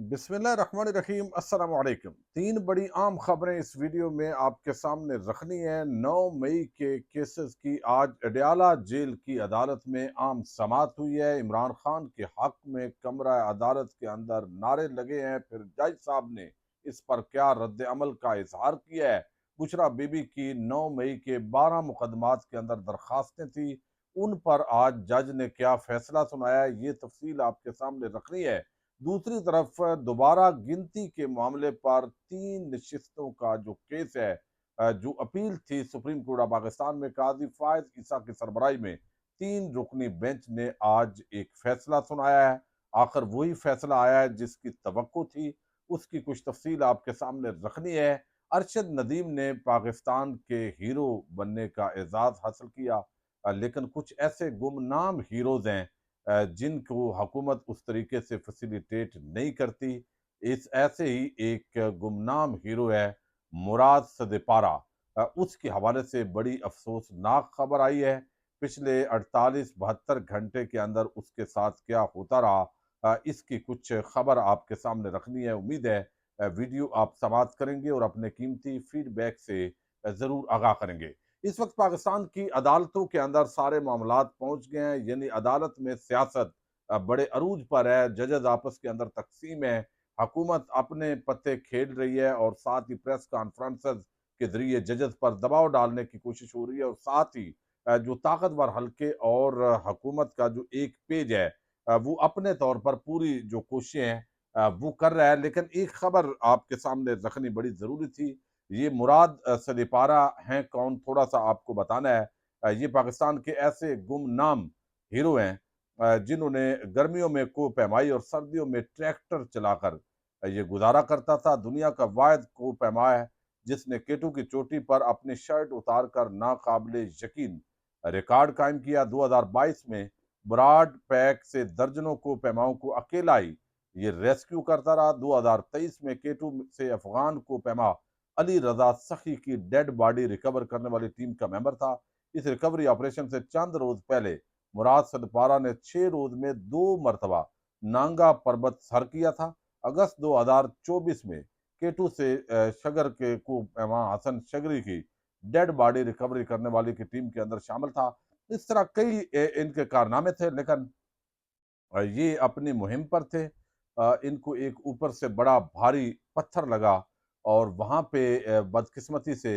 बिस्मिल्लाहिर्रहमानिर्रहीम अस्सलाम वालेकुम। तीन बड़ी आम खबरें इस वीडियो में आपके सामने रखनी है। 9 मई के केसेस की आज अडयाला जेल की अदालत में आम समाअत हुई है। इमरान खान के हक में कमरा अदालत के अंदर नारे लगे हैं। फिर जज साहब ने इस पर क्या रद्द अमल का इजहार किया है। बुशरा बीबी की 9 मई के 12 मुकदमात के अंदर दरखास्तें थी, उन पर आज जज ने क्या फैसला सुनाया, ये तफसील आपके सामने रखनी है। दूसरी तरफ दोबारा गिनती के मामले पर 3 नशिस्तों का जो केस है, जो अपील थी सुप्रीम कोर्ट ऑफ पाकिस्तान में, काजी फायज ईसा की सरबराही में 3 रुकनी बेंच ने आज एक फैसला सुनाया है। आखिर वही फैसला आया है जिसकी तवक्को थी, उसकी कुछ तफसील आपके सामने रखनी है। अरशद नदीम ने पाकिस्तान के हीरो बनने का एजाज हासिल किया, लेकिन कुछ ऐसे गुमनाम हीरोज हैं जिनको हुकूमत उस तरीके से फैसिलिटेट नहीं करती। इस ऐसे ही एक गुमनाम हीरो है मुराद सदेपारा। उसके हवाले से बड़ी अफसोसनाक खबर आई है। पिछले 48-72 घंटे के अंदर उसके साथ क्या होता रहा, इसकी कुछ खबर आपके सामने रखनी है। उम्मीद है वीडियो आप समाप्त करेंगे और अपने कीमती फीडबैक से ज़रूर आगाह करेंगे। इस वक्त पाकिस्तान की अदालतों के अंदर सारे मामलात पहुंच गए हैं, यानी अदालत में सियासत बड़े अरूज पर है। जजेस आपस के अंदर तकसीम है। हुकूमत अपने पत्ते खेल रही है और साथ ही प्रेस कॉन्फ्रेंसेस के जरिए जजेस पर दबाव डालने की कोशिश हो रही है। और साथ ही जो ताकतवर हल्के और हुकूमत का जो एक पेज है, वो अपने तौर पर पूरी जो कोशिशें हैं वो कर रहा है। लेकिन एक खबर आपके सामने रखनी बड़ी ज़रूरी थी। ये मुराद सलीपारा हैं कौन, थोड़ा सा आपको बताना है। ये पाकिस्तान के ऐसे गुमनाम हीरो हैं जिन्होंने गर्मियों में को पैमाई और सर्दियों में ट्रैक्टर चलाकर ये गुजारा करता था। दुनिया का वाहिद को पैमा है जिसने केटू की चोटी पर अपनी शर्ट उतार कर नाकाबिले यकीन रिकॉर्ड कायम किया। 2022 में ब्रॉड पैक से दर्जनों को पैमाओं को अकेला ही ये रेस्क्यू करता रहा। 2023 में केटू से अफगान को पैमा अली रजा सखी की डेड बॉडी रिकवर करने वाली टीम का मेंबर था। इस रिकवरी ऑपरेशन से चंद रोज पहले मुराद सदपारा ने 6 रोज में 2 मरतबा नांगा पर्वत सर किया था। अगस्त 2024 में केटू से शगर के को पैमा हसन शगरी की डेड बॉडी रिकवरी करने वाली की टीम के अंदर शामिल था। इस तरह कई इनके कारनामे थे, लेकिन ये अपनी मुहिम पर थे। इनको एक ऊपर से बड़ा भारी पत्थर लगा और वहाँ पे बदकिस्मती से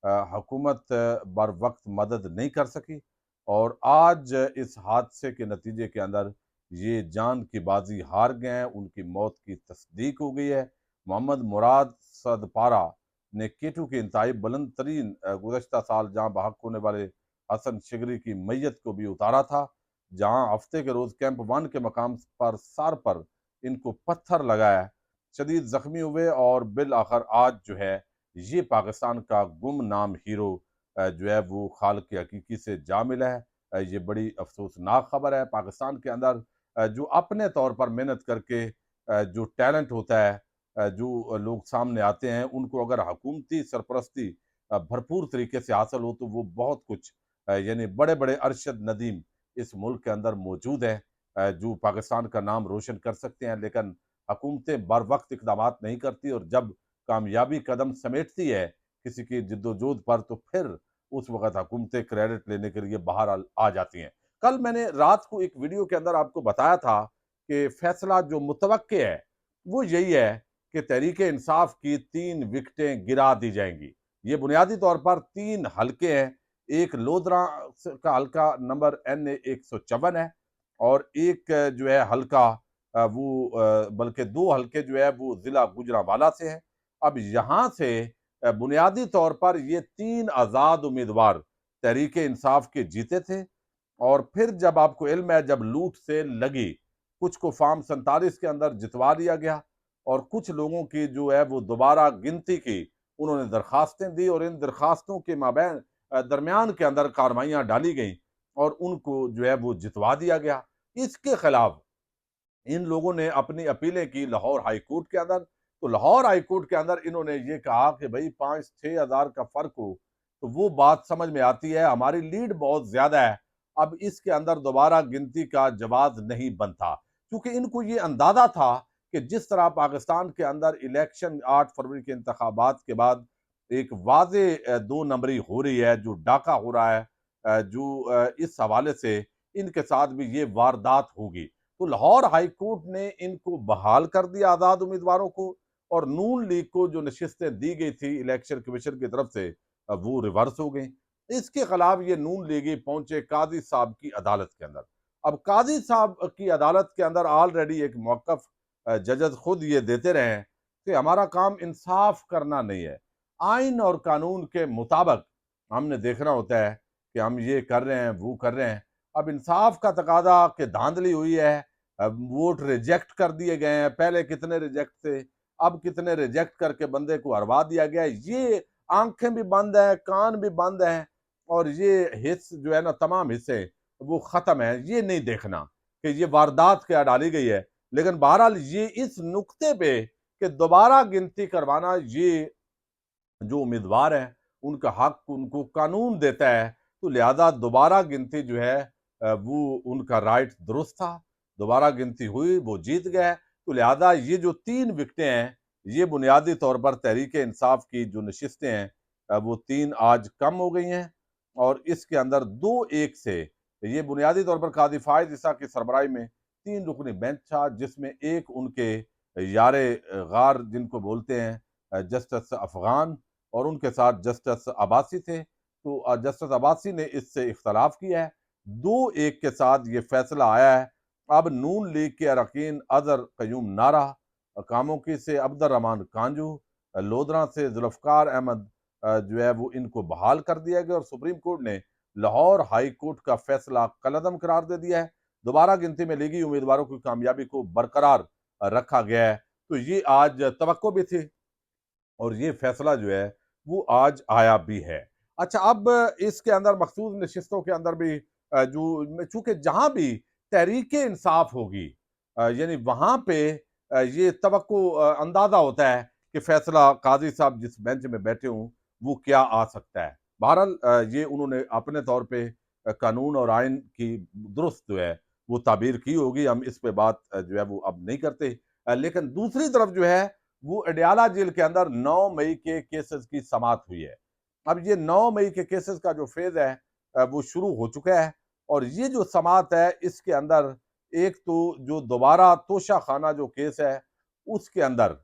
हुकूमत बर वक्त मदद नहीं कर सकी और आज इस हादसे के नतीजे के अंदर ये जान की बाजी हार गए हैं। उनकी मौत की तस्दीक हो गई है। मोहम्मद मुराद सदपारा ने केटू की इंतहाई बुलंद तरीन गुज़श्ता साल जहाँ बहक होने वाले हसन शिगरी की मैयत को भी उतारा था, जहां हफ्ते के रोज कैंप 1 के मकाम पर सर पर इनको पत्थर लगाया, शदीद जख्मी हुए और बिल आखिर आज जो है ये पाकिस्तान का गुमनाम हीरो जो है वो खाल के हकीकी से जा मिला है। ये बड़ी अफसोसनाक खबर है। पाकिस्तान के अंदर जो अपने तौर पर मेहनत करके जो टैलेंट होता है, जो लोग सामने आते हैं, उनको अगर हुकूमती सरपरस्ती भरपूर तरीके से हासिल हो तो वो बहुत कुछ यानी बड़े बड़े अरशद नदीम इस मुल्क के अंदर मौजूद है जो पाकिस्तान का नाम रोशन कर सकते हैं। लेकिन हुकूमतें बर वक्त इकदाम नहीं करती और जब कामयाबी कदम समेटती है किसी की जिद्दोजहद पर, तो फिर उस वक्त हुकूमतें क्रेडिट लेने के लिए बाहर आ जाती हैं। कल मैंने रात को एक वीडियो के अंदर आपको बताया था कि फैसला जो मुतवक्के है वो यही है कि तहरीक इंसाफ की 3 विकेटें गिरा दी जाएंगी। ये बुनियादी तौर पर 3 हल्के हैं। एक लोधरा का हल्का नंबर NA 154 है और एक जो है हल्का वो बल्कि 2 हल्के जो है वो जिला गुजरांवाला से है। अब यहाँ से बुनियादी तौर पर ये 3 आजाद उम्मीदवार तहरीक इंसाफ के जीते थे और फिर जब आपको इल्म है, जब लूट से लगी, कुछ को फार्म 47 के अंदर जितवा दिया गया और कुछ लोगों की जो है वो दोबारा गिनती की उन्होंने दरखास्तें दी और इन दरखास्तों के माबैन दरमियान के अंदर कार्रवाइयां डाली गई और उनको जो है वो जितवा दिया गया। इसके खिलाफ इन लोगों ने अपनी अपीलें की लाहौर हाई कोर्ट के अंदर। तो लाहौर हाई कोर्ट के अंदर इन्होंने ये कहा कि भाई 5-6 हज़ार का फर्क हो तो वो बात समझ में आती है, हमारी लीड बहुत ज्यादा है, अब इसके अंदर दोबारा गिनती का जवाब नहीं बनता। क्योंकि इनको ये अंदाजा था कि जिस तरह पाकिस्तान के अंदर इलेक्शन 8 फरवरी के इंतखाबात के बाद एक वाज़े 2 नंबरी हो रही है, जो डाका हो रहा है, इस हवाले से इनके साथ भी ये वारदात होगी। तो लाहौर हाई कोर्ट ने इनको बहाल कर दिया आज़ाद उम्मीदवारों को, और नून लीग को जो नशिस्तें दी गई थी इलेक्शन कमीशन की तरफ से वो रिवर्स हो गई। इसके खिलाफ ये नून लीगी पहुंचे काजी साहब की अदालत के अंदर। अब काजी साहब की अदालत के अंदर ऑलरेडी एक मौकफ जजेस खुद ये देते रहे हैं कि हमारा काम इंसाफ करना नहीं है, आइन और कानून के मुताबिक हमने देखना होता है कि हम ये कर रहे हैं, वो कर रहे हैं। अब इंसाफ का तकादा कि धांधली हुई है, अब वोट रिजेक्ट कर दिए गए हैं, पहले कितने रिजेक्ट थे, अब कितने रिजेक्ट करके बंदे को हरवा दिया गया है, ये आंखें भी बंद हैं, कान भी बंद हैं, और ये हिस्स जो है ना, तमाम हिस्से वो खत्म है, ये नहीं देखना कि ये वारदात क्या डाली गई है। लेकिन बहरहाल ये इस नुक्ते पे कि दोबारा गिनती करवाना, ये जो उम्मीदवार है उनका हक उनको कानून देता है, तो लिहाजा दोबारा गिनती जो है वो उनका राइट दुरुस्त था, दोबारा गिनती हुई, वो जीत गए। तो लिहाजा ये जो 3 विकेटें हैं, ये बुनियादी तौर पर तहरीक इंसाफ की जो नशिस्तें हैं वो 3 आज कम हो गई हैं, और इसके अंदर 2-1 से ये बुनियादी तौर पर कादी फायज ईसा की सरबराही में 3 रुकनी बेंच था, जिसमें एक उनके यारे गार जिनको बोलते हैं जस्टिस अफगान, और उनके साथ जस्टिस अब्बासी थे। तो जस्टिस अब्बासी ने इससे इख्तलाफ किया है, 2-1 के साथ ये फैसला आया है। अब नून लीग के अरकान अजहर कयूम नारा, कामोकी से अब्दुर्रहमान कांजू, लोधरा से जुल्फ़कार अहमद जो है वो इनको बहाल कर दिया गया, और सुप्रीम कोर्ट ने लाहौर हाई कोर्ट का फैसला कलअदम करार दे दिया है। दोबारा गिनती में लीगी उम्मीदवारों की कामयाबी को बरकरार रखा गया है। तो ये आज तवक्को भी थी, और ये फैसला जो है वो आज आया भी है। अच्छा, अब इसके अंदर मखसूस नशिस्तों के अंदर भी जो चूंकि जहां भी तहरीक इंसाफ होगी, यानी वहां पे ये तवक्को अंदाजा होता है कि फैसला काजी साहब जिस बेंच में बैठे हों वो क्या आ सकता है। बहरहाल ये उन्होंने अपने तौर पे कानून और आइन की दुरुस्त जो है वो ताबीर की होगी, हम इस पे बात जो है वो अब नहीं करते। लेकिन दूसरी तरफ जो है वो अडयाला जेल के अंदर 9 मई के केसेस की समाअत हुई है। अब ये 9 मई के केसेस का जो फेज है वो शुरू हो चुका है, और ये जो समाअत है इसके अंदर एक तो जो दोबारा तोशा खाना जो केस है उसके अंदर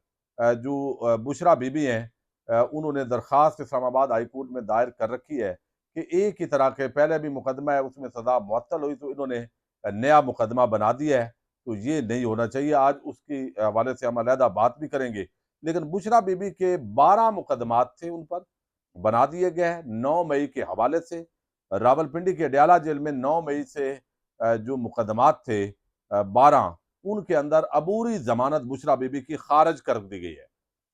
बुशरा बीबी हैं, उन्होंने दरखास्त इस्लामाबाद हाई कोर्ट में दायर कर रखी है कि एक ही तरह के पहले भी मुकदमा है उसमें सजा मुअत्तल हुई, तो इन्होंने नया मुकदमा बना दिया है। तो ये नहीं होना चाहिए। आज उसके हवाले से हम अलहदा बात भी करेंगे। लेकिन बुशरा बीबी के 12 मुकदमात थे, उन पर बना दिए गए हैं 9 मई के हवाले से। रावलपिंडी के अडयाला जेल में 9 मई से जो मुकदमात थे 12, उनके अंदर अबूरी जमानत बुशरा बीबी की खारिज कर दी गई है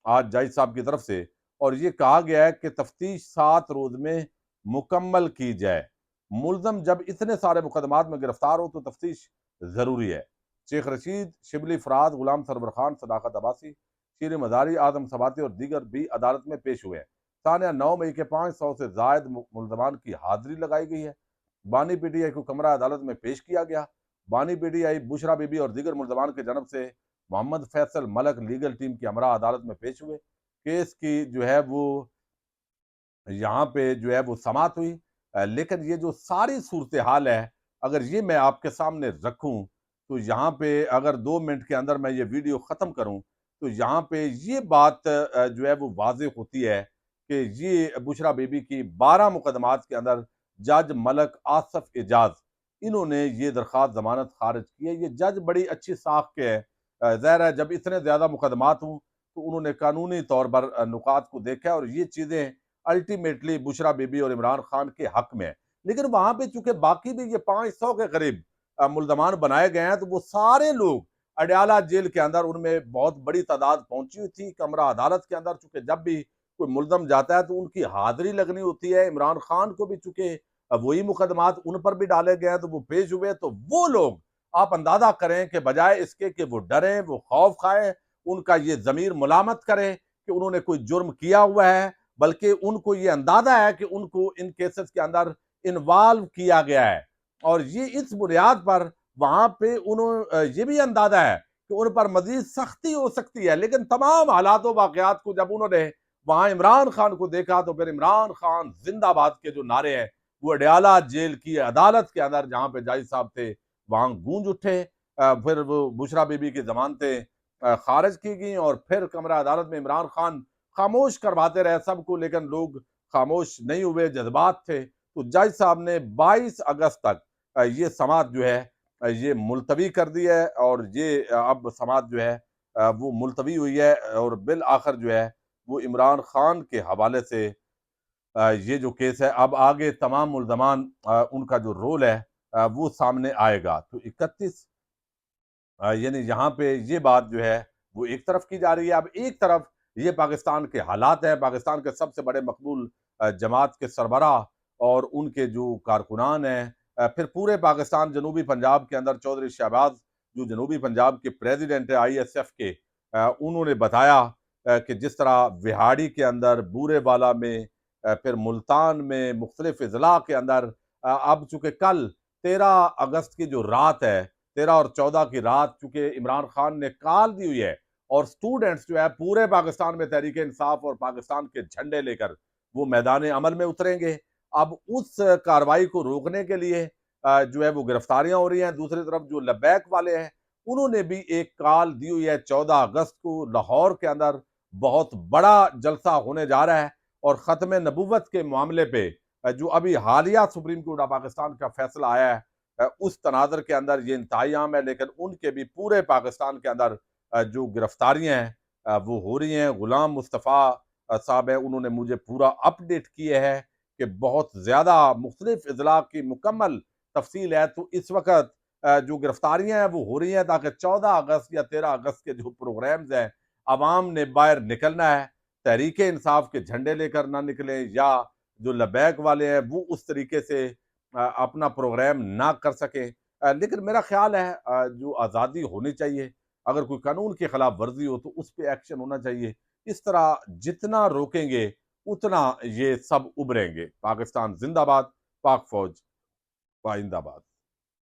आज जज साहब की तरफ से, और ये कहा गया है कि तफ्तीश 7 रोज में मुकम्मल की जाए। मुलजम जब इतने सारे मुकदमात में गिरफ्तार हो तो तफ्तीश जरूरी है। शेख रशीद, शिबली फराद, गुलाम सरवर खान, सदाकत अब्बासी, शीर मजारी, आदम सबाती और दीगर भी अदालत में पेश हुए हैं। तानिया 9 मई के 500 से जायद मुलजमान की हाजिरी लगाई गई है। बानी पीटीआई को कमरा अदालत में पेश किया गया। बानी पीटीआई, बुशरा बीबी और दीगर मुलजमान के जन्म से मोहम्मद फैसल मलक लीगल टीम की हमरा अदालत में पेश हुए। केस की जो है वो यहाँ पे जो है वो समात हुई। लेकिन ये जो सारी सूरत हाल है, अगर ये मैं आपके सामने रखूं, तो यहाँ पे अगर 2 मिनट के अंदर मैं ये वीडियो ख़त्म करूं, तो यहाँ पे ये बात जो है वो वाज़ेह होती है कि ये बुशरा बीबी की 12 मुकदमात के अंदर जज मलक आसफ एजाज, इन्होंने ये दरख्वास्त जमानत खारिज की है। ये जज बड़ी अच्छी साख के है। ज़ाहिर है जब इतने ज़्यादा मुकदमात हों तो उन्होंने कानूनी तौर पर नुकात को देखा है, और ये चीज़ें अल्टीमेटली बुशरा बीबी और इमरान खान के हक में है। लेकिन वहां पे चूंकि बाकी भी ये 500 के करीब मुल्जमान बनाए गए हैं, तो वो सारे लोग अडयाला जेल के अंदर, उनमें बहुत बड़ी तादाद पहुंची हुई थी कमरा अदालत के अंदर। चूंकि जब भी कोई मुल्जम जाता है तो उनकी हाजिरी लगनी होती है। इमरान खान को भी चूंकि वही मुकदमात उन पर भी डाले गए हैं तो वो पेश हुए, तो वो लोग आप अंदाजा करें कि बजाय इसके कि वो डरें, वो खौफ खाएं, उनका ये जमीर मुलामत करे कि उन्होंने कोई जुर्म किया हुआ है, बल्कि उनको ये अंदाजा है कि उनको इन केसेस के अंदर इन्वॉल्व किया गया है, और ये इस बुनियाद पर वहां पे उन्होंने ये भी अंदाजा है कि उन पर मजीद सख्ती हो सकती है, लेकिन तमाम हालात वाकयात को जब उन्होंने वहां इमरान खान को देखा तो फिर इमरान खान जिंदाबाद के जो नारे हैं वो अडयाला जेल की अदालत के अंदर जहां पे जज साहब थे वहां गूंज उठे। फिर वो बुशरा बीबी की जमानतें खारिज की गई और फिर कमरा अदालत में इमरान खान खामोश करवाते रहे सबको, लेकिन लोग खामोश नहीं हुए, जज्बात थे। तो जज साहब ने 22 अगस्त तक ये समात जो है ये मुलतवी कर दी है और ये अब समात जो है वो मुलतवी हुई है और बिल आखिर जो है वो इमरान खान के हवाले से ये जो केस है अब आगे तमाम मुल्ज़मान उनका जो रोल है वो सामने आएगा। तो 31 यानी यहाँ पे ये बात जो है वो एक तरफ की जा रही है। अब एक तरफ ये पाकिस्तान के हालात हैं, पाकिस्तान के सबसे बड़े मकबूल जमात के सरबराह और उनके जो कारकुनान हैं, फिर पूरे पाकिस्तान जनूबी पंजाब के अंदर चौधरी शहबाज जो जनूबी पंजाब के प्रेसिडेंट है ISF के, उन्होंने बताया कि जिस तरह विहाड़ी के अंदर, बूरेवाला में, फिर मुल्तान में, मुख्तलिफ अजला के अंदर अब चूंकि कल 13 अगस्त की जो रात है, 13 और 14 की रात चूंकि इमरान खान ने कॉल दी हुई है और स्टूडेंट्स जो है पूरे पाकिस्तान में तहरीक इंसाफ और पाकिस्तान के झंडे लेकर वो मैदान अमल में उतरेंगे। अब उस कार्रवाई को रोकने के लिए जो है वो गिरफ्तारियां हो रही हैं। दूसरी तरफ जो लबैक वाले हैं उन्होंने भी एक कॉल दी हुई है 14 अगस्त को लाहौर के अंदर बहुत बड़ा जलसा होने जा रहा है और ख़त्म नबूवत के मामले पे जो अभी हालिया सुप्रीम कोर्ट ऑफ पाकिस्तान का फैसला आया है उस तनाज़र के अंदर ये इंतहाई आम है, लेकिन उनके भी पूरे पाकिस्तान के अंदर जो गिरफ्तारियां हैं वो हो रही हैं। गुलाम मुस्तफ़ा साहब हैं, उन्होंने मुझे पूरा अपडेट किए है कि बहुत ज़्यादा मुख्तलिफ अजला की मुकम्मल तफसील है। तो इस वक्त जो गिरफ्तारियां हैं वो हो रही हैं ताकि 14 अगस्त या 13 अगस्त के जो प्रोग्राम्स हैं अवाम ने बाहर निकलना है, तहरीक इंसाफ के झंडे लेकर ना निकले या जो लबैक वाले हैं वो उस तरीके से अपना प्रोग्राम ना कर सकें। लेकिन मेरा ख्याल है जो आज़ादी होनी चाहिए, अगर कोई कानून की खिलाफ वर्जी हो तो उस पर एक्शन होना चाहिए। इस तरह जितना रोकेंगे उतना ये सब उभरेंगे। पाकिस्तान जिंदाबाद, पाक फौज पाइंदाबाद।